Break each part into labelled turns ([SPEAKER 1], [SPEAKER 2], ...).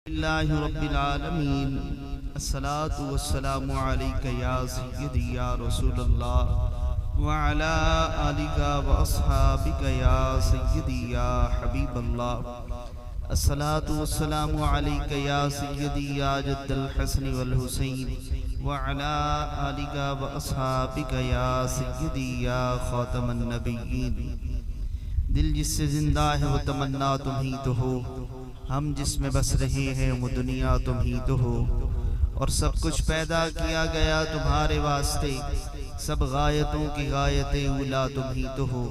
[SPEAKER 1] للہ رب العالمین الصلاة والسلام علیکہ یا سیدی یا رسول اللہ وعلا آلک و اصحابک یا سیدی یا حبیب اللہ الصلاة والسلام علیکہ یا سیدی یا جد الحسن والحسین وعلا آلک و اصحابک یا سیدی یا خاتم النبیین۔ دل جس سے زندہ ہے وہ تمنا تم ہی تو ہو، ہم جس میں بس رہے ہیں وہ دنیا تم ہی تو ہو، اور سب کچھ پیدا کیا گیا تمہارے واسطے، سب غایتوں کی غایت اولا تم ہی تو ہو،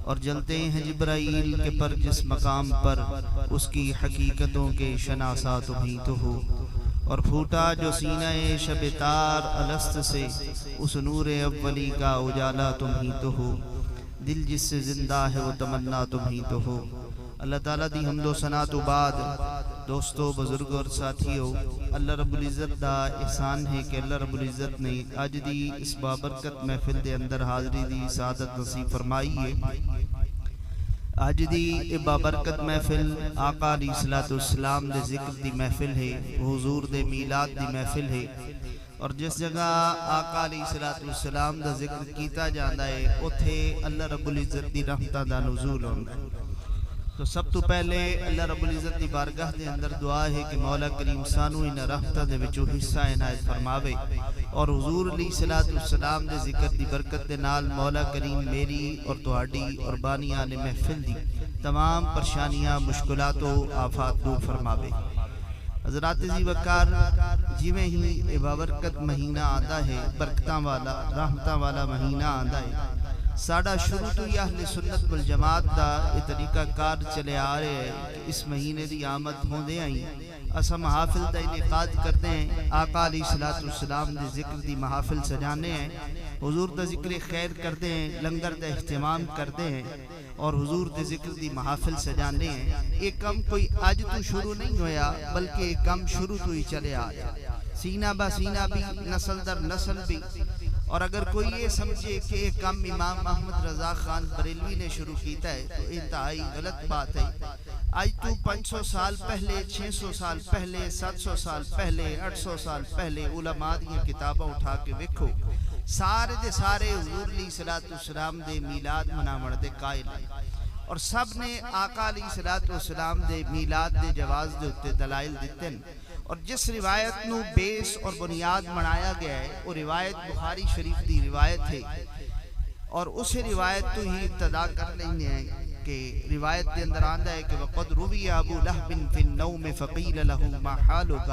[SPEAKER 1] اور جلتے ہیں جبرائیل کے پر جس مقام پر اس کی حقیقتوں کے شناسا تم ہی تو ہو، اور پھوٹا جو سینہ شب تار الست سے اس نور اولی کا اجالا تم ہی تو ہو، دل جس سے زندہ ہے وہ تمنا تم ہی تو ہو۔ اللہ تعالیٰ دی حمد و ثنا تو بعد دوستو بزرگ اور ساتھیو، اللہ رب العزت دا احسان ہے کہ اللہ رب العزت نے آج دی اس بابرکت محفل دے اندر حاضری دی سعادت نصیب فرمائی ہے۔ آج دی بابرکت محفل آقا علیہ السلام دے ذکر دی محفل ہے، حضور دے میلاد دی محفل ہے، اور جس جگہ آقا علیہ السلام دا ذکر کیتا جاندہ ہے اتھے اللہ رب العزت دی رحمتہ دا نزول ہوندہ ہے۔ تو سب تو پہلے اللہ رب العزت دی بارگاہ دے اندر دعا ہے کہ مولا کریم سانو ان رحمتہ دے وچو حصہ عنایت فرماوے، اور حضور علیہ السلام دے ذکر دی برکت دے نال مولا کریم میری اور تہاڈی اور بانیان محفل دی تمام پریشانیاں مشکلات و آفات دور فرماوے۔ حضرات زی وقار، جویں ہی بابرکت مہینہ آندا ہے، برکتاں والا رحمتاں والا مہینہ آندا ہے، ساڑھا شروع تو یہ اہل سنت والجماعت دا یہ طریقہ کار چلے آ رہے ہیں کہ اس مہینے دی آمد ہوندے آئیں اسا محافل دا انعقاد کرتے ہیں، آقا علیہ السلام دے ذکر دی محافل سجانے ہیں، حضور دا ذکر خیر کرتے ہیں، لنگر دا اہتمام کرتے ہیں، اور حضور دے ذکر دی محافل سجانے ہیں۔ ایک کم کوئی آج تو شروع نہیں ہویا بلکہ ایک کم شروع تو ہی چلے آ رہا، سینہ با سینہ بھی، نسل در نسل بھی، اور اگر کوئی یہ سمجھے کہ ایک کام امام احمد رضا خان بریلوی نے شروع کیتا ہے تو انتہائی غلط بات ہے۔ آج تو 500 سال پہلے، 600 سال پہلے، 700 سال پہلے، 800 سال پہلے علماء دی کتابیں اٹھا کے ویکھو، سارے دے سارے حضور علیہ السلام دے میلاد مناون دے قائل ہیں، اور سب نے آقا علیہ السلام دے میلاد دے جواز دے اتے دلائل دیتے ہیں، اور جس روایت نو بیس اور بنیاد بنایا گیا ہے وہ روایت بخاری شریف دی روایت ہے، اور اس روایت تو ہی ابتدا کر لینے ہیں کہ روایت کے اندر آندہ ہے کہ وَقَدْ رُوِيَ أَبُو لَهْبٍ فِي النَّوْمِ فَقِيلَ لَهُ مَا حَالُكَ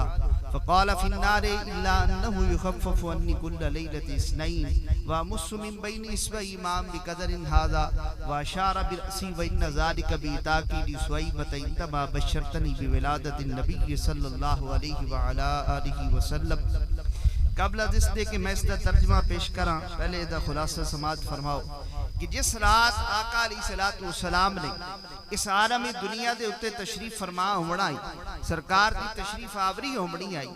[SPEAKER 1] فَقَالَ فِي النَّارِ إِلَّا أَنَّهُ يُخَفَّفُ عَنِّي كُلَّ لَيْلَةِ اثْنَيْنِ وَأَمُسُّ مِن بَيْنِ إِصْبَعَيْ إِمَامٍ بِقَدْرٍ هَذَا وَأَشَارَ بِرَأْسِهِ وَإِنَّ ذَلِكَ بِإِتَاكِيدِ سُوَيْبَةَ إِنَّمَا بَشَّرْتَنِي بِوِلَادَةِ النَّبِيِّ صلی اللہ علیہ وعلا آلہ وسلم۔ قبل از اس دے کہ میں اس دا ترجمہ پیش کراں، پہلے دا خلاصہ سماعت فرماؤ کہ جس رات آقا علیہ السلام نے اس عالم دنیا دے اتے تشریف فرما ہونا آئی، سرکار دی تشریف آوری ہومنی آئی،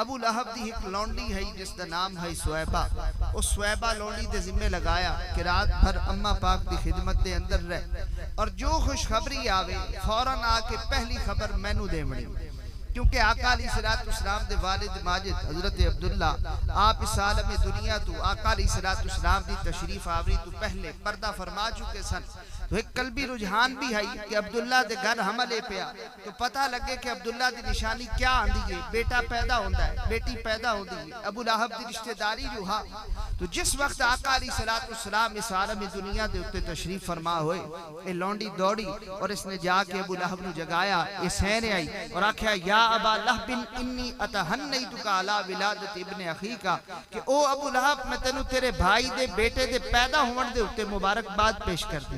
[SPEAKER 1] ابو لہب دی ایک لونڈی ہے جس دا نام ہے سویبہ، اس سویبہ لونڈی دے ذمہ لگایا کہ رات بھر اماں پاک دی خدمت دے اندر رہ، اور جو خوشخبری آوے فوراً آ کے پہلی خبر مینو دے مڑی، کیونکہ آقا علیہ السلام دے والد ماجد حضرت عبداللہ آپ اس عالم دنیا تو آقا علیہ السلام دی تشریف آوری تو پہلے پردہ فرما چکے سن، تو ایک قلبی رجحان بھی ہے کہ عبداللہ دے گھر حملے پیا تو پتہ لگے کہ عبداللہ دی نشانی کیا آندھی ہے، بیٹا پیدا ہوندہ ہے، بیٹی پیدا ہوندی ہے، ابو لہب دی رشتہ داری جو ہاں۔ تو جس وقت آقا علیہ السلام اس عالم دنیا دے اتے تشریف فرما ہوئے، اے لونڈی دوڑی اور اس نے جا کے ابو لہب نو جگایا، اے سین آئی اور آکھیا یا ابا لہب انی اتہنیتک علی ولادت ابن اخیکا، کہ او ابو لہب میں تینو تیرے بھائی دے بیٹے دے پیدا ہون دے اتے مبارکباد پیش کر دی۔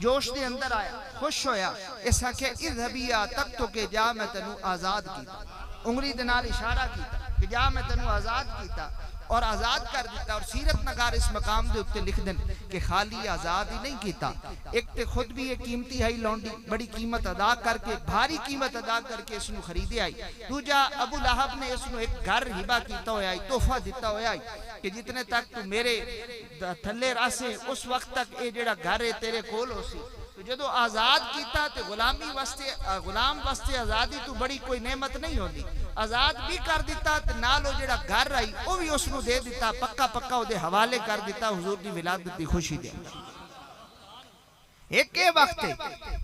[SPEAKER 1] جوش دے اندر آیا، خوش ہویا، ایسا کہ اذهبیا تک تو کہ جا میں تینو آزاد کیتا، انگلی دنال اشارہ کیتا کہ جا میں تینو آزاد کیتا اور آزاد کر دیتا، اور سیرت نگار اس مقام دے اتے لکھ دیں کہ خالی آزاد ہی نہیں کیتا، ایک تے خود بھی ایک قیمتی ہے لونڈی، بڑی قیمت ادا کر کے، بھاری قیمت ادا کر کے اس نو خریدے آئی، دوجا ابو لہب نے اس نو ایک گھر ہبہ کیتا ہویا آئی، تحفہ دیتا ہویا آئی کہ جتنے تک تو میرے تھلے راسے اس وقت تک اے جڑا گھر ہے تیرے کول ہو سی، تو جدو آزاد کیتا تے غلام واسطے آزادی تو بڑی کوئی نعمت نہیں ہوندی. آزاد بھی کر دیتا تے نالو جڑا گھر آئی وہ بھی اس نو دے دیتا, پکا او دے حوالے کر دیتا حضور دی ولادت دی خوشی دے. ایک وقت ہے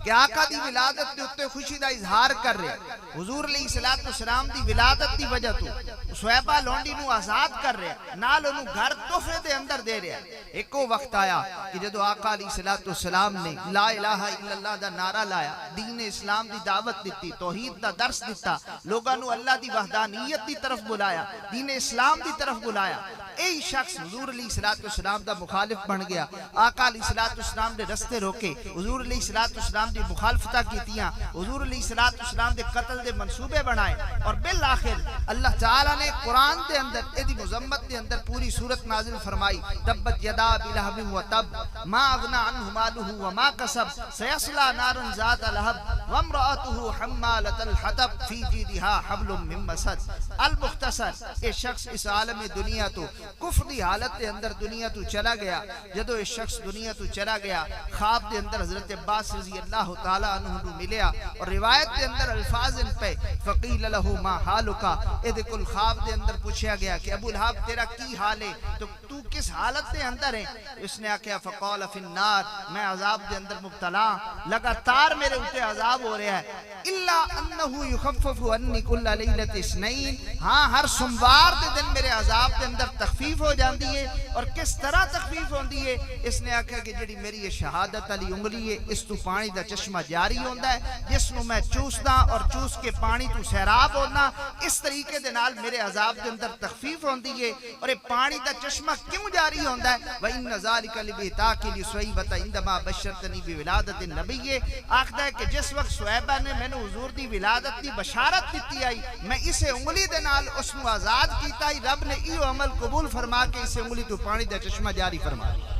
[SPEAKER 1] کہ آقا دی ولادت دے اتے خوشی دا اظہار کر رہے حضور علیہ الصلوۃ والسلام دی ولادت دی وجہ تو صحابہ لونڈی نو آزاد کر رہے نال انہوں گھر تحفے دے اندر دے رہے. ایک وقت آیا کہ جدو آقا علیہ الصلوۃ والسلام نے لا الہ الا اللہ دا نعرہ لایا, دین اسلام دی دعوت دیتی, توحید دا درس دیتا, لوگاں نو اللہ دی وحدانیت دی طرف بلایا, دین اسلام دی طرف بلایا. ای شخص حضور علیہ الصلوۃ والسلام دا مخالف بن گیا. آقا علیہ الصلوۃ والسلام دے رستے روکے, حضور علیہ الصلوۃ والسلام دی مخالفتہ کیتیاں, حضور علیہ الصلوۃ والسلام دے قتل دے منصوبے بنائے, اور بالآخر اللہ تعالیٰ نے قرآن دے اندر ایدی مذمت دے اندر پوری سورت نازل فرمائی. تبت یدا ابی لہب وتب ما اغنی عنہ مالہ وما کسب سیصلی نارا ذات لہب وامرأتہ حمالۃ الحطب فی جیدہا حبل من مسد. المختصر یہ شخص اس عالم دنیا تو کفر دی حالت دے اندر دنیا تو چلا گیا. جدو اس شخص دنیا تو چلا گیا خواب دے اندر حضرت عباس رضی اللہ تعالیٰ عنہ نو ملیا, اور روایت دے اندر الفاظ ان پہ فقیل لہو ما حالکا, اے کل خواب دے اندر پوچھا گیا کہ ابو لہب تیرا کی حال ہے, تو کس حالت دے اندر ہے؟ اس نے آکھیا فقال فی النار, میں عذاب دے اندر مبتلا, لگاتار میرے اوپر عذاب ہو رہا ہے. الا انہ یخفف عنی کل لیلۃ اثنین, ہاں ہر سوموار دے دن میرے عذاب دے اندر تخفیف ہو جاندی ہے. اور کس طرح تخفیف ہوندی ہے؟ اس نے آکھیا کہ جڑی میری یہ شہادت علی انگلی ہے اس تو پانی دا چشمہ جاری ہوندا ہے, جس نو میں چوسدا اور چوس کے پانی تو سیراب ہونا, اس طریقے دے نال میرے عذاب دے اندر تخفیف ہوندی ہے. اور یہ پانی دا چشمہ کیوں جاری ہوندا ہے؟ وَإِنَّ ذَلِكَ لِبِتَاكِ لِسُوَيْبَةَ عِندَمَا بَشَّرْتَنِي بِوِلَادَةِ النَّبِيِّ. آخدا ہے کہ جس وقت صحابہ نے میں نے حضور دی ولادت دی بشارت دیتی آئی, میں اسے انگلی دے نال اس نو آزاد کیتا ہی, رب نے ایو عمل قبول فرما کے اسے انگلی تو پانی دا چشمہ جاری فرما دیا.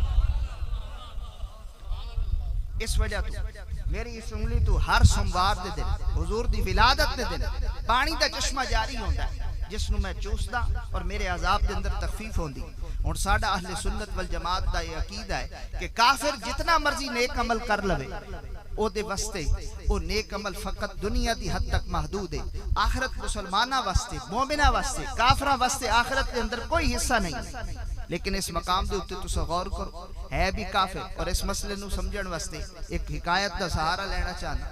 [SPEAKER 1] اس وجہ تو میری اس انگلی تو ہر سوموار دے دن حضور دی ولادت دے دن پانی دا چشمہ جاری ہوندا ہے, جس نو میں چوسدا اور میرے عذاب دے اندر تخفیف ہوندی. اور ساڈا اہل سنت والجماعت دا یہ عقیدہ ہے کہ کافر جتنا مرضی نیک عمل کر لوے او دے واسطے او نیک عمل فقط دنیا دی حد تک محدود ہے. آخرت مسلمانہ واسطے, مومنہ واسطے, کافرہ واسطے آخرت کے اندر کوئی حصہ نہیں. لیکن اس مقام دے اتے تسا غور کرو, ہے بھی کافر, اور اس مسئلے نو سمجھن واسطے ایک حکایت دا سہارا لینا چاہنا.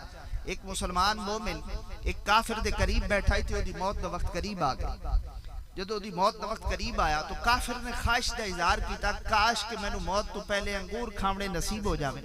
[SPEAKER 1] ایک مسلمان مومن ایک کافر دے قریب بیٹھا ہی تھی, دی موت دا وقت قریب آ گئی. جدو دی موت دا وقت قریب آیا تو کافر نے خواہش دا اظہار کیتا, کاش کہ مینوں موت تو پہلے انگور کھاونے نصیب ہو جاوے.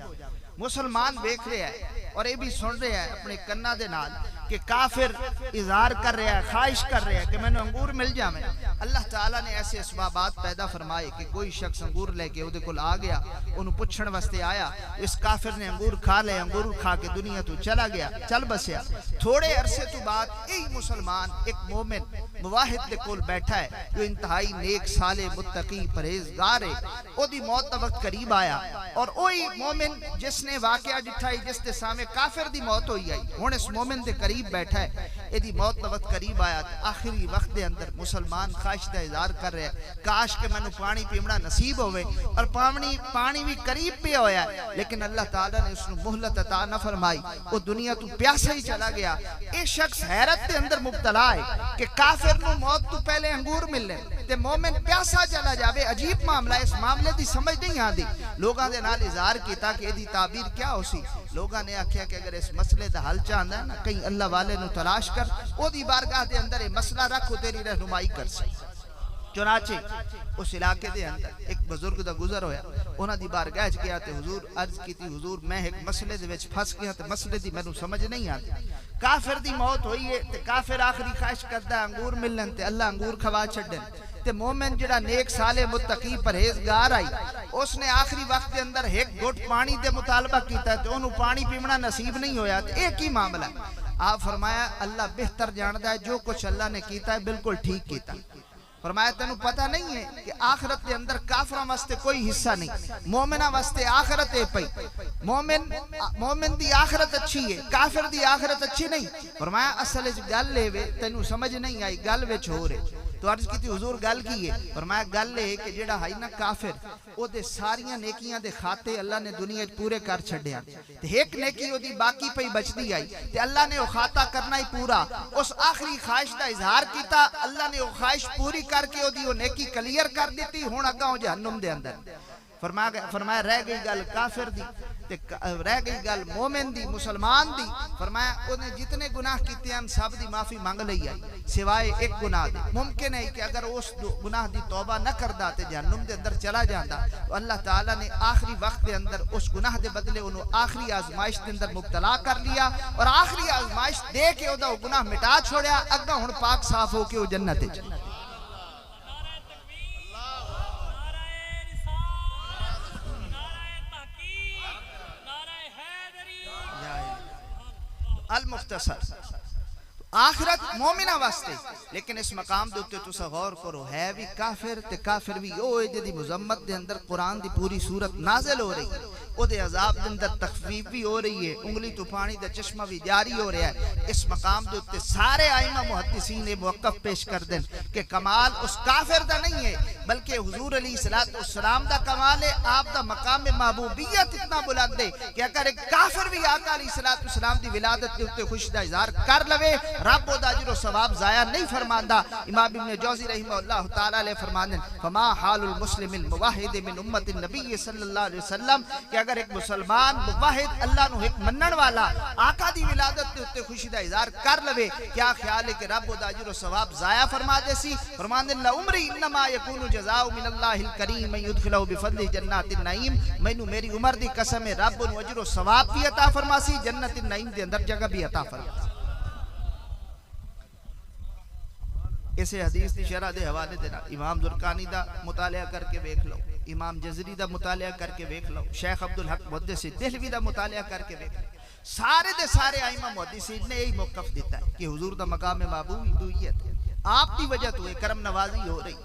[SPEAKER 1] مسلمان دیکھ رہے ہیں اور یہ بھی سن رہے ہیں اپنے کنا دے نال کہ کافر اظہار کر رہا ہے, خواہش کر رہا ہے کہ میں نے انگور مل جاویں. اللہ تعالیٰ نے ایسے اسبابات پیدا فرمائے کہ کوئی شخص انگور لے کے اودے کول آ گیا, انہوں پوچھن واسطے آیا, اس کافر نے انگور کھا لے, انگور کھا کے دنیا تو چلا گیا, چل بسیا. تھوڑے عرصے تو بعد یہی مسلمان ایک مومن مواحد دے کول بیٹھا ہے جو انتہائی نیک صالح متقی پرہیزگار ہے, او دی موت دا وقت قریب آیا, اور وہی مومن جس نے واقعہ ڈٹھائی جس دے سامنے کافر دی موت ہوئی آئی, ہن اس مومن دے قریب بیٹھا ہے, ایدی موت دا وقت قریب آیا. آخری وقت دے اندر مسلمان خواہش دا اظہار کر رہے ہیں, کاش کہ میں نے پانی پیمنا نصیب ہوئے, اور پانی بھی قریب پہ ہویا ہے, لیکن اللہ تعالیٰ نے اس نے مہلت عطا نہ فرمائی, وہ دنیا تو پیاسا ہی چلا گیا. اے شخص حیرت دے اندر مبتلا ہے کہ کافر نو موت تو پہلے انگور ملنے تے مومن پیاسا چلا جاوے. عجیب معاملہ, اس معاملے دی سمجھ نہیں آندی. لوگاں دے نال اظہار کیتا کہ ایدی تعبیر کیا ہو سی. لوگاں نے آکھیا کہ اگر اس مسئلے دا حل چاہندا ہے نا, کہیں اللہ والے نو تلاش کر, او دی بارگاہ دے اندر یہ مسئلہ رکھ, تیری رہنمائی کر سی. چنانچہ اس علاقے دے اندر ایک بزرگ دا گزر ہویا, انہاں دی بارگاہ گیا تے حضور عرض کیتی, حضور میں ایک مسئلے دے وچ پھس گیا تے مسئلے دی مینوں سمجھ نہیں آتی. کافر دی موت ہوئی ہے تے کافر آخری خواہش کردا انگور ملن تے اللہ انگور کھوا چھڈن, تے مومن جڑا نیک صالح متقی پرہیزگار آئی, اس نے آخری وقت کے اندر ایک گھٹ پانی دے مطالبہ کیتا ہے تے انہوں پانی پیمنا نصیب نہیں ہویا. تے ایک ہی معاملہ ہے. آپ فرمایا اللہ بہتر جاندا ہے, جو کچھ اللہ نے کیتا ہے بالکل ٹھیک کیتا. فرمایا تینوں پتہ نہیں ہے کہ آخرت کے اندر کافراں واسطے کوئی حصہ نہیں, مومنہ واسطے آخرت ہے پئی. مومن دی آخرت اچھی ہے, کافر دی آخرت اچھی نہیں. فرمایا اصل اس گل لے وے تینوں سمجھ نہیں آئی, گل وچ ہو رہے تو عرض کی تھی حضور گل کی ہے؟ فرمایا گل ہے کہ جڑا ہے نا کافر او دے ساریاں نیکیاں دے کھاتے اللہ نے دنیا پورے کر چھڑیا تے ایک نیکی او دی باقی پئی بچدی آئی تے اللہ نے او کھاتا کرنا ہی پورا اس آخری خواہش دا اظہار کیتا اللہ نے او خواہش پوری کر کے او دی او نیکی کلیئر کر دیتی ہن اگاں جہنم دے اندر فرمایا رہ گئی گل کافر دی رہ گئی گل مومن دی مسلمان دی فرمایا انہیں جتنے گناہ کیتے ہیں سب دی معافی مانگ لئی آئی سوائے ایک گناہ دی ممکن ہے کہ اگر اس گناہ دی توبہ نہ کردا تے جہنم دے اندر چلا جاندا تو اللہ تعالیٰ نے آخری وقت دے اندر اس گناہ دے بدلے انہوں آخری آزمائش دے اندر مبتلا کر لیا اور آخری آزمائش دے کے وہ گناہ مٹا چھوڑیا اگا ہن پاک صاف ہو کے وہ جنت ہے المختصر آخرت مومنہ واسطے لیکن اس مقام دے اوتے تساں غور کرو ہے بھی کافر تے کافر بھی او جدی مذمت دے اندر قرآن دی پوری صورت نازل ہو رہی او دے عذاب دے اندر تخفیف بھی ہو رہی ہے انگلی تو پانی دا چشمہ بھی جاری ہو رہا ہے اس مقام دے اوتے سارے ائمہ محدثین نے موقف پیش کر دیں کہ کمال اس کافر دا نہیں ہے بلکہ حضور علیہ السلام دا کمال ہے آپ دا مقام محبوبیت اتنا بلند ہے کہ اگر ایک کافر بھی آقا علیہ السلام دی ولادت دے اوتے خوشی دا اظہار کر لوے رب دا اجر و ثواب ضائع نہیں فرماندا امام ابن جوزی رحمہ اللہ تعالی علیہ فرماندے فما حال المسلم الموحد من امت النبی صلی اللہ علیہ وسلم کہ اگر ایک مسلمان موحد اللہ نو ایک منن والا آقا دی ولادت دے اوتے خوشی دا اظہار کر لوے کیا خیال ہے کہ رب دا اجر و ثواب ضائع فرما دے سی فرماندے لا عمری انما یکون جزاء من اللہ الکریم من يدخلہ بفضل جنات النعیم مینوں میری عمر دی قسم ہے رب نو اجر و ثواب بھی عطا فرماسی جنت النعیم دے اندر جگہ بھی عطا فرماسی اسے حدیث دی شرح دے حوالے دینا امام زرقانی دا مطالعہ کر کے بیکھ لو امام جزری دا مطالعہ کر کے بیکھ لو شیخ عبدالحق محدث دہلوی دا مطالعہ کر کے بیکھ لو سارے دے سارے ائمہ محدثین نے یہی موقف دیتا ہے کہ حضور دا مقام محبوبیت آپ دی وجہ تو کرم نوازی ہو رہی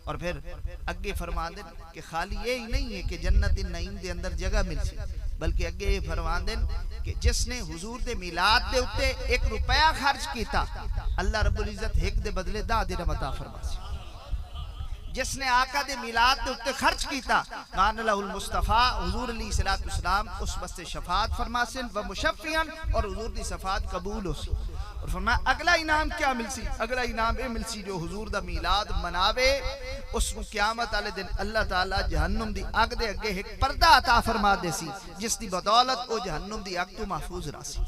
[SPEAKER 1] اور پھر اگے فرمان دیں کہ خالی یہی نہیں ہے کہ جنت النعیم دے اندر جگہ مل سی بلکہ اگے یہ فرمان دیں کہ جس نے حضور دے میلاد دے اتے 1 روپیہ خرچ کیتا اللہ رب العزت ایک دے بدلے 10 درہم عطا فرماسی جس نے آقا دے میلاد دے اتے خرچ کیتا کان لہ المصطفیٰ حضور علیہ السلام اس واسطے شفاعت فرماسن و مشفیان اور حضور دی شفاعت قبول ہو سی اور فرمایا اگلا انعام کیا مل سی اگلا انعام اے مل سی جو حضور دا میلاد مناوے اس کو قیامت والے دن اللہ تعالیٰ جہنم دی اگ دے اگے ایک پردہ عطا فرما دے سی جس دی بدولت او جہنم دی اگ تو محفوظ راسی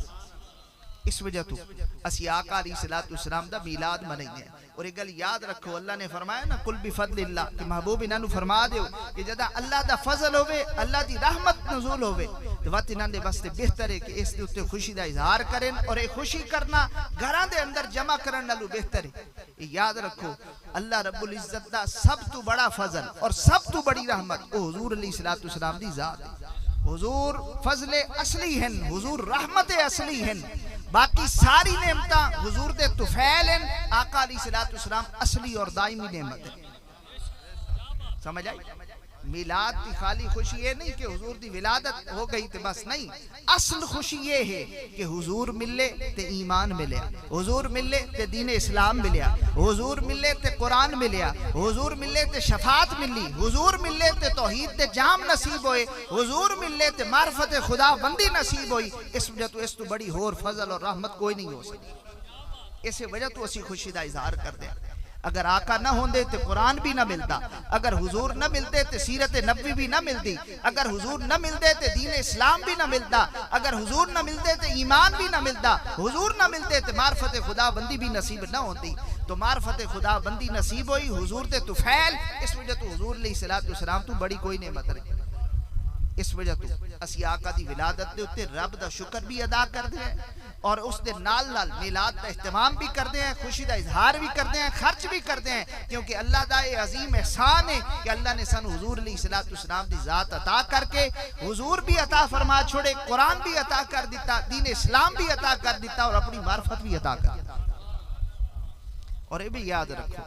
[SPEAKER 1] اس وجہ تو اسی آقا علیہ السلام دا میلاد منائیں اور ایک گل یاد رکھو اللہ نے فرمایا نا قل بفضل اللہ کہ محبوب انہوں فرما دیو کہ جدا اللہ دا فضل ہوئے اللہ دی رحمت نزول ہوئے تو وقت انہوں نے بستے بہتر ہے کہ اس دے اتے خوشی دا اظہار کریں اور ایک خوشی کرنا گھران دے اندر جمع کرن نالو بہتر ہے یاد رکھو اللہ رب العزت دا سب تو بڑا فضل اور سب تو بڑی رحمت او حضور علیہ السلام دی ذات ہے حضور فضل اصلی ہیں حضور رحمت اصلی ہیں باقی ساری نعمتاں حضور دے طفیل ہیں آقا علیہ السلام اصلی اور دائمی نعمت ہے سمجھ آئی میلاد کی خالی خوشی یہ نہیں کہ حضور دی ولادت ہو گئی تے بس نہیں اصل خوشی یہ ہے کہ حضور ملے تے ایمان ملیا حضور ملے تے دین اسلام ملیا حضور ملے تے قرآن ملیا حضور ملے تے شفاعت ملی حضور ملے تے توحید تے جام نصیب ہوئے حضور ملے تے معرفت خدا بندی نصیب ہوئی اس وجہ تو اس تو بڑی ہور فضل اور رحمت کوئی نہیں ہو سکی اس وجہ تو اسی خوشی دا اظہار کر دیں اگر آقا نہ ہوندے تو قرآن بھی نہ ملتا اگر حضور نہ ملتے تو سیرت نبوی بھی نہ ملتی اگر حضور نہ ملتے تو دین اسلام بھی نہ ملتا اگر حضور نہ ملتے تو ایمان بھی نہ ملتا حضور نہ ملتے تو معرفت خدا بندی بھی نصیب نہ ہوتی تو معرفت خدا بندی نصیب ہوئی حضور تے طفیل اس وجہ تو حضور علیہ السلام تو بڑی کوئی نعمت رہی اس وجہ تو اسی آقا دی ولادت دے اتے رب دا شکر بھی ادا کر دیں اور اس دے نال نال میلاد دا اہتمام بھی کر دیں خوشی دا اظہار بھی کر دیں خرچ بھی کر دیں کیونکہ اللہ دا یہ عظیم احسان ہے کہ اللہ نے سن حضور علیہ السلام دی ذات عطا کر کے حضور بھی عطا فرما چھوڑے قرآن بھی عطا کر دیتا دین اسلام بھی عطا کر دیتا اور اپنی معرفت بھی عطا کر دیتا اور یہ بھی یاد رکھو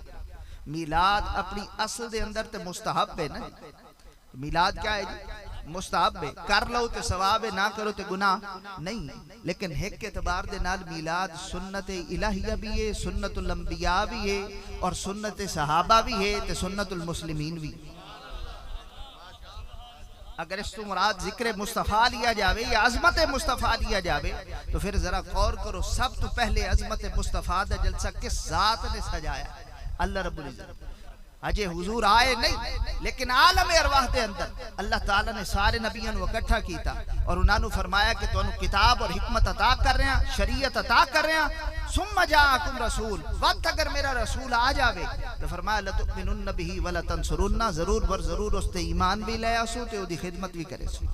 [SPEAKER 1] میلاد اپنی اصل دے اندر تے مستحب ہے نا میلاد کیا ہے جی مستحب ہے، کر لو تے ثواب ہے، نہ کرو تے گناہ نہیں. لیکن ایک اعتبار دے نال میلاد سنت الہیہ بھی ہے، سنت الانبیاء بھی ہے، اور سنت صحابہ بھی ہے، تے سنت المسلمین بھی. اگر اس تو مراد ذکر مصطفیٰ لیا جاوے یا عظمت مصطفیٰ لیا جاوے تو پھر ذرا غور کرو، سب تو پہلے عظمت مصطفیٰ دا جلسہ کس ذات نے سجایا؟ اللہ رب العزت. اجے حضور آئے نہیں، لیکن عالم ارواح دے اندر اللہ تعالیٰ نے سارے نبیوں کو اکٹھا کیتا اور انہوں نے فرمایا کہ تو انہوں کتاب اور حکمت عطا کر رہے ہیں، شریعت عطا کر رہے ہیں. ثم جاءکم رسول، وقت اگر میرا رسول آ جاوے تو فرمایا لتؤمنن بہ ولتنصرن، ضرور بر ضرور اس تے ایمان بھی لے آسو تے دی خدمت بھی کرے سو.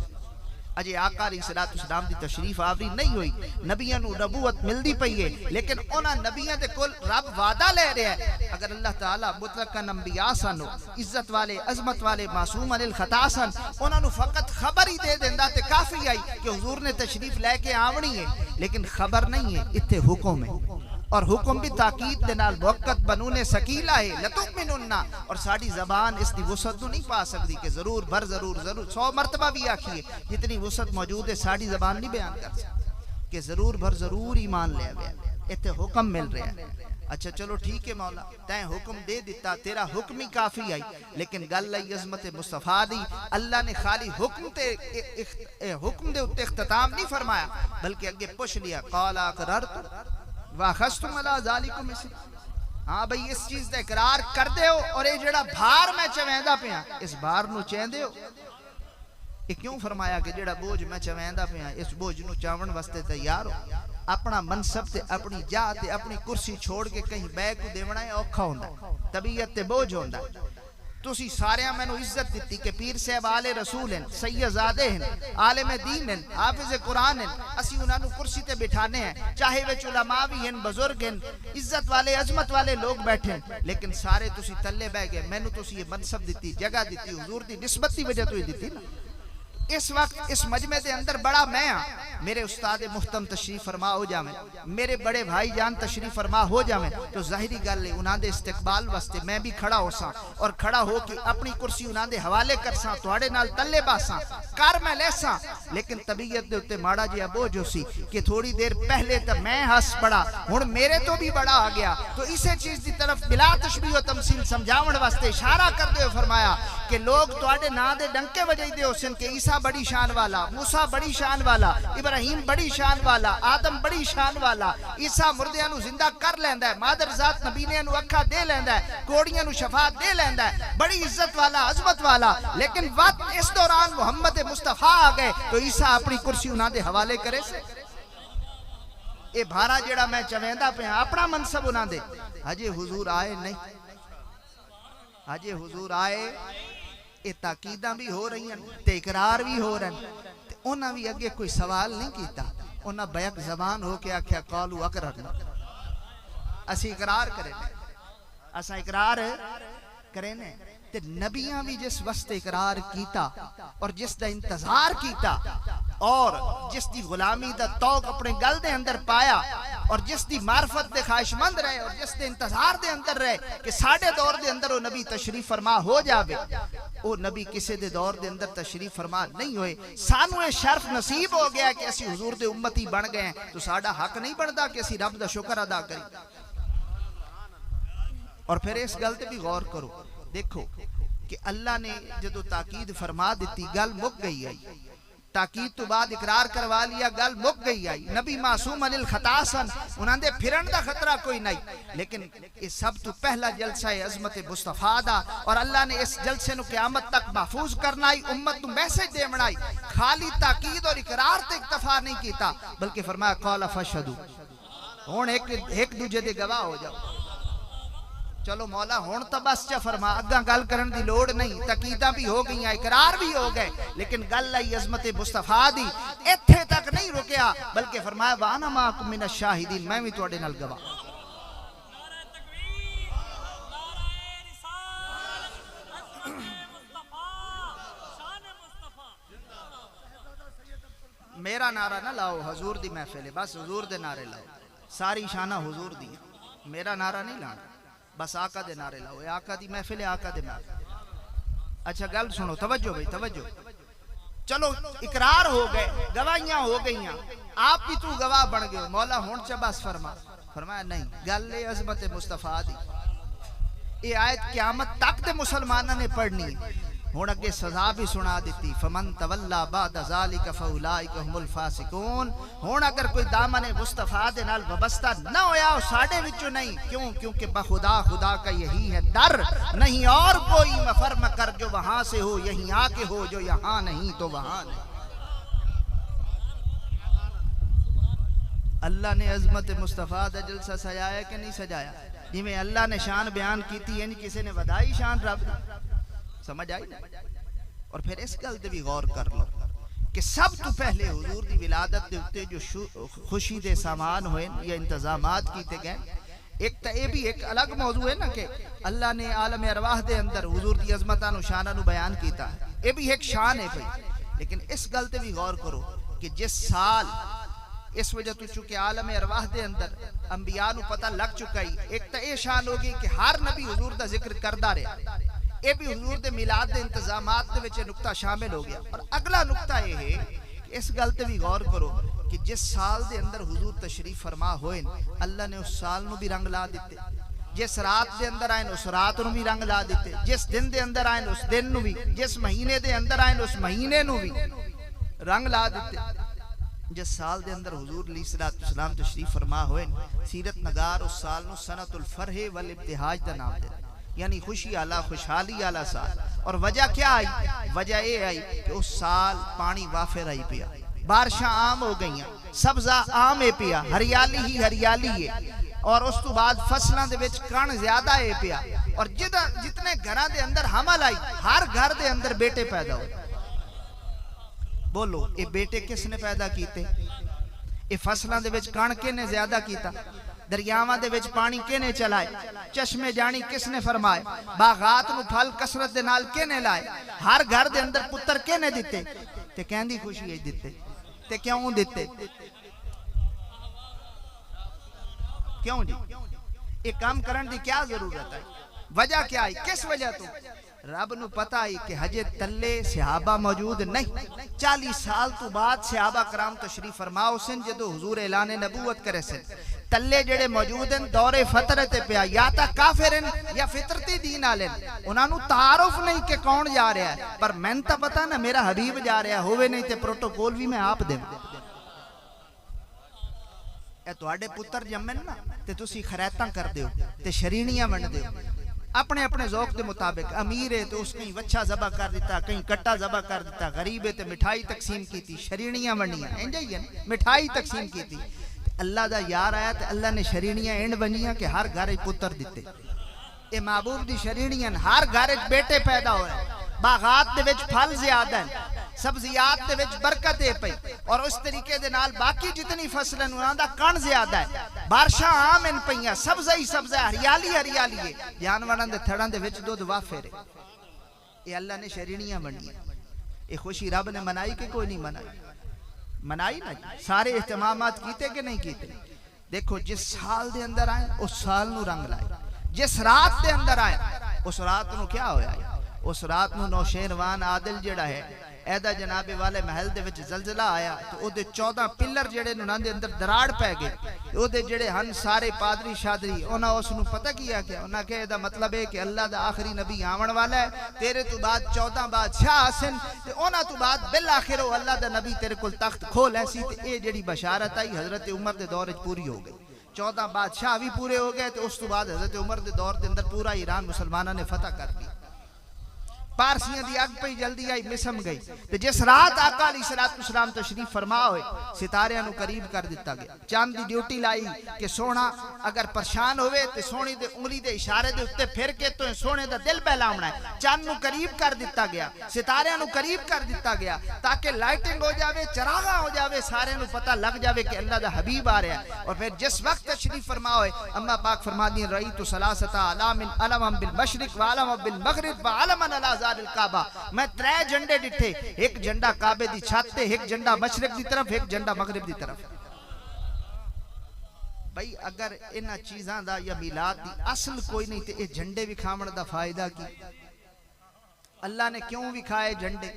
[SPEAKER 1] اجے آقا علیہ السلام دی تشریف آوری نہیں ہوئی، نبیوں نو نبوت ملدی پئی ہے، لیکن انہاں نبیوں دے کول رب وعدہ لے رہا ہے اگر اللہ تعالیٰ مطلقاً انبیاء سن، عزت والے عظمت والے معصوم عن الخطا سن، انہاں نو فقط خبر ہی دے دیندا تے کافی آئی کہ حضور نے تشریف لے کے آونی ہے. لیکن خبر نہیں ہے، اتنے حکم ہے، اور حکم بھی تاکید دے نال موقت بنونے سکیلا ہے. لتؤمنن، اور ساڑی زبان اس دی وسعت نہیں پا سکتی کہ ضرور بر ضرور ضرور 100 مرتبہ بھی آکھیے، جتنی وسعت موجود ہے ساڑی زبان نہیں بیان کر سکتی کہ ضرور بر ضرور ایمان لے آوے. اتنے حکم مل رہا ہے. اچھا چلو ٹھیک ہے مولا، تین حکم دے دیتا، تیرا حکم ہی کافی آئی، لیکن گل آئی عظمت مصطفیٰ دی. اللہ نے خالی حکم دے اتے اختتام نہیں فرمایا، بلکہ اگے پوچھ لیا قال اقررتم واخذتم علی ذالکم اسری. ہاں بھئی اس چیز دا اقرار کر دے ہو، اور یہ جڑا بھار میں چویندا پیا اس بھار نو چیندے ہو. یہ کیوں فرمایا کہ جڑا بوجھ میں چویندا پیا اس بوجھ نو چاون واسطے تیار ہو؟ اپنا منصب تے اپنی جاہ تے اپنی کرسی چھوڑ کے کہیں بے کو دیونا ہے اوکھا ہوندا، طبیعت تے بوجھ ہوندا. تسی سارے میں نو عزت دیتی کہ پیر صاحب آل رسول ہیں، سید زادے ہیں، عالم دین ہیں، حافظ قرآن ہیں، اسی انہاں نو کرسی تے بٹھانے ہیں، چاہے وچ علماء بھی ہیں، بزرگ ہیں، عزت والے عظمت والے لوگ بیٹھے ہیں، لیکن سارے تسی تلے بہ گئے. میں نو تسی یہ منصب دیتی، جگہ دیتی، حضور دی نسبت دی وجہ تو ہی دیتی نا. اس وقت اس مجمع دے اندر بڑا میں ہاں، میرے استاد محترم تشریف فرما ہو جاویں، میرے بڑے بھائی جان تشریف فرما ہو جاویں، تو ظاہری گل ہے انہاں دے استقبال واسطے میں بھی کھڑا ہو ساں اور کھڑا ہو کے اپنی کرسی انہاں دے حوالے کر ساں، تواڈے نال تلے باساں کر میں لے ساں. لیکن طبیعت دے اوتے ماڑا جہا بوجھ ہو سی کہ تھوڑی دیر پہلے تو میں ہس پڑا، ہن میرے تو بھی بڑا آ گیا. تو اسی چیز دی طرف بلا تشبیہ و تمثیل سمجھاون واسطے اشارہ کردے ہوئے فرمایا کہ لوگ تواڈے نام دے ڈنکے وجائی ہو سن کہ عیسیٰ بڑی شان والا، موسیٰ بڑی شان والا، ابراہیم بڑی شان والا، آدم بڑی شان والا، عیسیٰ مردیاں نو زندہ کر لیندا ہے، مادر ذات نبینے نو اکھا دے لیندا ہے، کوڑیاں نو شفاعت دے لیندا ہے، بڑی عزت والا عظمت والا. لیکن وقت اس دوران محمد مصطفیٰ آ گئے تو عیسیٰ اپنی کرسی انہاں دے حوالے کرے سے. اے بھارا جڑا میں چویندا پیا اپنا منصب انہاں دے. ہجے حضور آئے نہیں، ہجے حضور آئے، یہ تاکیداں بھی ہو رہی ہیں تے اقرار بھی ہو رہے ہیں. انہاں بھی اگے کوئی سوال نہیں کیتا، انہاں بیک زبان ہو کے آکھیا قالوا اقررنا، اسی اقرار کرے نے، اساں اقرار کرے نے. تے نبیاں بھی جس واسطے اقرار کیتا اور جس دا انتظار کیتا اور جس دی غلامی دا توق اپنے گل دے اندر پایا اور جس دی معرفت دے خواہش مند رہے اور جس دے انتظار دے اندر رہے کہ ساڑھے دور دے اندر وہ نبی تشریف فرما ہو جاوے، وہ نبی کسے دے دور دے اندر تشریف فرما نہیں ہوئے. سانو یہ شرف نصیب ہو گیا کہ اسی حضور دے امتی بن گئے ہیں، تو ساڑھا حق نہیں بنتا کہ اسی رب دا شکر ادا کریں. اور پھر اس گل تے بھی غور کرو، دیکھو کہ اللہ نے جدو تاکید فرما دیتی گل مک گئی آئی، تاکید تو بعد اقرار کروا لیا گل مک گئی آئی. نبی معصوم عن الخطا سن، انہاں دے پھرن دا خطرہ کوئی نہیں. لیکن یہ سب تو پہلا جلسہ ہے عظمت مصطفیٰ دا، اور اللہ نے اس جلسے نو قیامت تک محفوظ کرنا آئی، امت نو میسج دے منائی. خالی تاکید اور اقرار تے اکتفا نہیں کیتا بلکہ فرمایا قال فاشهدوا، ہن ایک دوجے دے گواہ ہو جاؤ. چلو مولا ہون تو بس چا فرما، اگاں گل کرن دی لوڑ نہیں، تقیداں بھی ہو گئی ہیں، اقرار بھی ہو گئے، لیکن گل آئی عظمت مصطفیٰ دی ایتھے تک نہیں رکیا بلکہ فرمایا وانا معکم من الشاہدین، میں بھی تواڈے نال گواہ. میرا نعرہ نہ لاؤ، حضور دی محفل ہے، بس حضور دے نعرے لاؤ، ساری شانہ حضور دی، میرا نعرہ نہیں لانا، بس آقا دے نعرے لاؤ. آقا دی محفل ہے، آقا دے محفل. اچھا گل سنو، توجہ بھئی توجہ. چلو اقرار ہو گئے، گواہیاں ہو گئیاں، آپ بھی تو گواہ بن گئے، مولا ہون چا بس فرمایا نہیں، گل اے عظمت مصطفیٰ دی، یہ آیت قیامت تک دے مسلمانوں نے پڑھنی، ہون اگے سزا بھی سنا دیتی، فمن تولا بعد ذالک فاولئک هم الفاسقون۔ ہون اگر کوئی دامن مصطفیٰ دے نال وابستہ نہ ہویا وہ ساڈے وچوں نہیں، کیوں؟ کیونکہ بخدا خدا کا یہی ہے در، نہیں اور کوئی مفر مکر جو وہاں سے ہو یہیں آ کے ہو، جو یہاں نہیں تو وہاں نہیں۔ اللہ نے عظمت مصطفیٰ دا جلسہ سجایا کہ نہیں سجایا؟ جی میں اللہ نے شان بیان کی تھی، یعنی کسی نے ودائی شان رب دی، سمجھ آئی نا؟ اور پھر اس گل تے بھی غور کر لو کہ سب تو پہلے حضور دی ولادت دے اتے جو خوشی دے سامان ہوئے یا انتظامات کیتے گئے، ایک تا یہ بھی ایک الگ موضوع ہے نا کہ اللہ نے عالم ارواح دے اندر حضور دی عظمتاں نو شاناں نو بیان کیتا ہے، یہ بھی ایک شان ہے بھائی، لیکن اس گل تے بھی غور کرو کہ جس سال اس وجہ تو چونکہ عالم ارواح دے اندر انبیاء نو پتہ لگ چکا ہی، ایک تا یہ شان ہوگی کہ ہر نبی حضور دا ذکر کردہ رہا، یہ بھی حضور دے میلاد دے انتظامات دے وچ نقطہ شامل ہو گیا۔ اور اگلا نقطہ یہ ہے کہ اس گل تے بھی غور کرو کہ جس سال دے اندر حضور تشریف فرما ہوئے اللہ نے اس سال نو بھی رنگ لا دیتے، جس رات دے اندر آئیں اس رات نو بھی رنگ لا دیتے، جس دن دے اندر آئیں اس دن نو بھی، جس مہینے دے اندر آئیں اس مہینے نو بھی رنگ لا دیتے۔ جس سال دے اندر حضور علیہ السلام تشریف فرما ہوئے سیرت نگار اس سال نو سنت الفرح والابتہاج دا نام دے، یعنی خوشی آلہ خوشحالی آلہ سال۔ اور وجہ کیا آئی؟ وجہ یہ آئی کہ اس سال پانی وافر آئی پیا، بارشاں عام ہو گئیاں، سبزہ عام ہے پیا، ہریالی ہی ہریالی ہے، اور اس تو بعد فصلوں دے وچ کن زیادہ ہے پیا، اور جتنے گھراں دے اندر حمل آئی ہر گھر دے اندر بیٹے پیدا ہوئے۔ بولو یہ بیٹے کس نے پیدا کیتے؟ یہ فصلوں دے وچ کن کنے زیادہ کیتا؟ دریاواں دے وچ پانی کنے چلائے؟ چشمے جانی کس نے فرمائے؟ باغات نو پھل کثرت دے نال کنے لائے؟ ہر گھر دے اندر پتر کنے دیتے؟ تے کہندی خوشی ہے دیتے، تے کیوں دیتے؟ کیوں جی؟ یہ کام کرن دی کیا ضرورت ہے؟ وجہ کیا ہے؟ کس وجہ تو؟ رب نو پتہ ہے کہ حجے تلے صحابہ موجود نہیں، 40 سال تو بعد صحابہ کرام تشریف فرماؤ سن جدو حضور اعلان نبوت کرے سن، تلے جڑے موجود ہیں دور فطرت پیا، یا تا کافر ہیں یا فطرتی دین آلے، انہاں نو تعارف نہیں کہ کون جا رہا ہے، پر میں تا پتہ نا میرا حبیب جا رہا ہے، ہوئے نہیں تے پروٹوکول بھی میں آپ دیں۔ اے تو آڑے پتر جمن نا تے تسی خریتاں کر دیو تے شرینیاں بن دیو، اپنے اپنے ذوق دے مطابق، امیر ہے تو اس کہیں وچھا ذبح کر دیتا، کہیں کٹا ذبح کر دیتا، غریب ہے تو مٹھائی تقسیم کی تھی، شرینیاں بنیاں انجائی ہیں مٹھائی تقسیم کی تھی۔ اللہ دا یار آیا تو اللہ نے شرینیاں اینڈ بنیاں کہ ہر گھر پتر دیتے، اے محبوب دی شرینیاں ہر گھر بیٹے پیدا ہو رہے، باغات دے وچ پھل زیادہ ہیں، سبزیات دے وچ برکت ہے پئی، اور اس طریقے دے نال باقی جتنی فصلیں انہاں دا کن زیادہ ہے، بارشاں عام ان پئیاں، سبزہ ہی سبزہ، ہریالی ہریالی ہے، جانوراں دے تھڑاں دے وچ دودھ وافر ہے۔ یہ اللہ نے شرینیاں بنیاں، یہ خوشی رب نے منائی کہ کوئی نہیں منائی؟ منائی نا جی، سارے اہتمامات کیتے کہ نہیں کیتے؟ دیکھو جس سال دے اندر آئے اس سال نو رنگ لائے، جس رات دے اندر آئے اس رات نو کیا ہویا ہے؟ اس رات نو نوشیروان عادل جڑا ہے ایدہ جناب والے محل دے وچ زلزلہ آیا تو او دے 14 پلر جڑے نو ناندے اندر دراڑ پہ گئے، او دے جڑے ہن سارے پادری شادری انہاں اس نو پتہ کیا کہ انہاں کہ ایدہ مطلب ہے کہ اللہ دا آخری نبی آون والا ہے، تیرے تو بعد 14 بادشاہ آسن تے انہاں تو بعد بالآخر اللہ دا نبی تیرے کل تخت کھول ایسی تے اے جڑی بشارت آئی حضرت عمر دے دور وچ پوری ہو گئی، 14 بادشاہ بھی پورے ہو گئے تے اس تو بعد حضرت عمر دے دور دے اندر پورا ایران مسلمانہ نے فتح کر دی، پارسیاں دی اگ پہ جلدی آئی مسم گئی، تو جس رات آقا علیہ السلام تشریف فرما ہوئے ستاریاں نو قریب کر دیتا گیا، چاند دی ڈیوٹی لائی کہ سونا اگر پرشان ہوئے تو سونی دے انگلی دے اشارے دے اتے پھر کے تو سونے دا دل پہلاؤنا ہے، چاند نو قریب کر دیتا گیا، ستاریاں نو قریب کر دیتا گیا تاکہ لائٹنگ ہو جاوے، چراغاں ہو جاوے، سارے نو پتہ لگ جاوے کہ اللہ دا حبیب آ رہا ہے۔ اور پھر جس وقت تشریف فرما ہوئے اما پاک فرما دیں رئیت ثلاثتا علما بالمشرق وعلما بالمغرب وعلما علی ظہر الکعبہ، میں 3 جھنڈے ڈٹھے، ایک جھنڈا کعبے دی چھت تے، ایک جھنڈا مشرق دی طرف، ایک جھنڈا مغرب دی طرف۔ بھئی اگر انہاں چیزاں دا یا میلاد دی اصل کوئی نہیں تے یہ جھنڈے بھی کھامن دا فائدہ کی؟ اللہ نے کیوں بھی کھائے جھنڈے؟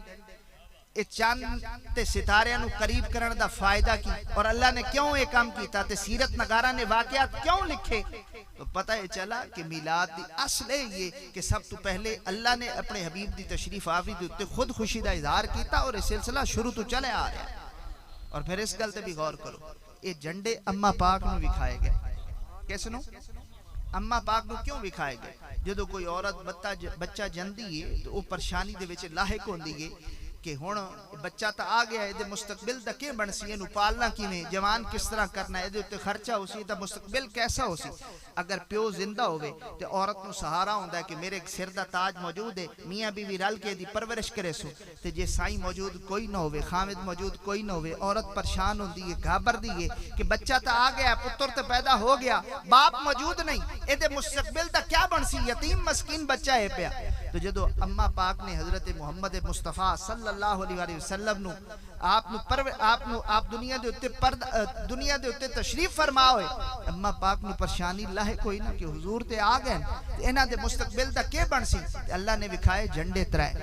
[SPEAKER 2] اے چاند تے ستاریاں نو قریب کرن دا فائدہ کی اور اللہ نے کیوں یہ کام کیتا تے سیرت نگاراں نے واقعات کیوں لکھے؟ تو پتہ یہ چلا کہ میلاد دی اصل ہے یہ کہ سب تو پہلے اللہ نے اپنے حبیب دی تشریف آوری دے تے خود خوشی دا اظہار کیتا اور یہ سلسلہ شروع تو چلے آ رہا ہے۔ اور پھر اس گل تے بھی غور کرو، یہ جھنڈے اما پاک نو وکھائے گئے، کیسے نو؟ اما پاک نو کیوں وکھائے گئے؟ جدو کوئی عورت بچہ جندی ہے تو وہ پریشانی دے وچ لاحق ہوندی ہے کہ ہن بچہ تا آ گیا ہے، دے مستقبل دا کی بن سی، اینو پالنا کیویں، جوان کس طرح کرنا ہے، دے تے خرچہ ہو سی، دا مستقبل کیسا ہو سی۔ اگر پیو زندہ ہوئے تے عورت نو سہارا ہوندا ہے کہ میرے سر دا تاج موجود ہے، میاں بیوی رل کے دی پرورش کرے سو، تے جے سائیں موجود کوئی نہ ہوئے، خامد موجود کوئی نہ ہوئے، عورت پریشان ہوندی ہے، گھابر دی ہے کہ بچہ تا آ گیا، پتر تے پیدا ہو گیا، باپ موجود نہیں، اے دے مستقبل دا کیا بن سی، یتیم مسکین بچہ ہے پیا۔ تو جدو اما پاک نے حضرت محمد مصطفیٰ صلی اللہ علیہ وسلم نو آپ دنیا دے اتے تشریف فرما ہوئے، اما پاک نو پریشانی لاحق ہوئی نا کہ حضور تے آ گئے تے انہاں دے مستقبل دا کے بن سی؟ اللہ نے وکھائے جھنڈے ترائے،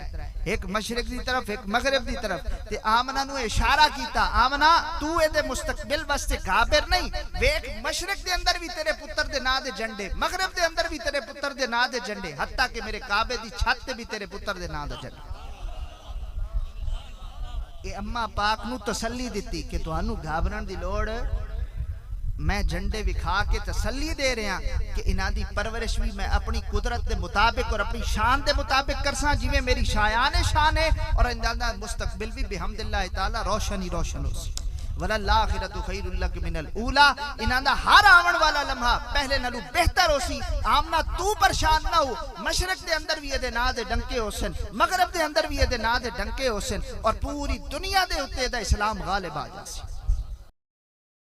[SPEAKER 2] ایک مشرق دی طرف ایک مغرب دی طرف، تے آمنہ نو اشارہ کیتا، آمنہ تو اے دے مستقبل واسطے گھابر نہیں، ویک مشرق دے اندر بھی تیرے پتر دے نا دے جھنڈے، مغرب دے اندر بھی تیرے پتر دے نا دے جھنڈے، حتیٰ کہ میرے کعبے دی چھت تے بھی تیرے پتر دے نا دے جھنڈے۔ اے اما پاک نو تسلی دیتی کہ تہانوں گھابرن دی لوڑ، میں جھنڈے وکھا کے تسلی دے رہا کہ انہاں دی پرورش بھی میں اپنی قدرت دے مطابق اور اپنی شان دے مطابق کرساں، جویں میری شان ہے، اور انہاں مستقبل بھی بحمد اللہ تعالی روشن ہی روشن ہو سی۔ وَلَلْآخِرَةُ خَيْرٌ لَكَ مِنَ الْأُولَىٰ، انہاں دا ہر آون والا لمحہ پہلے نالو بہتر ہو سی۔ آمنہ تو پریشان نہ ہو، مشرق دے اندر بھی یہ دے نا دے ڈنکے ہو سن، مغرب دے اندر بھی یہ دے نا دے ڈنکے ہو سن، اور پوری دنیا دے اتے دا اسلام غالب آ جا سی۔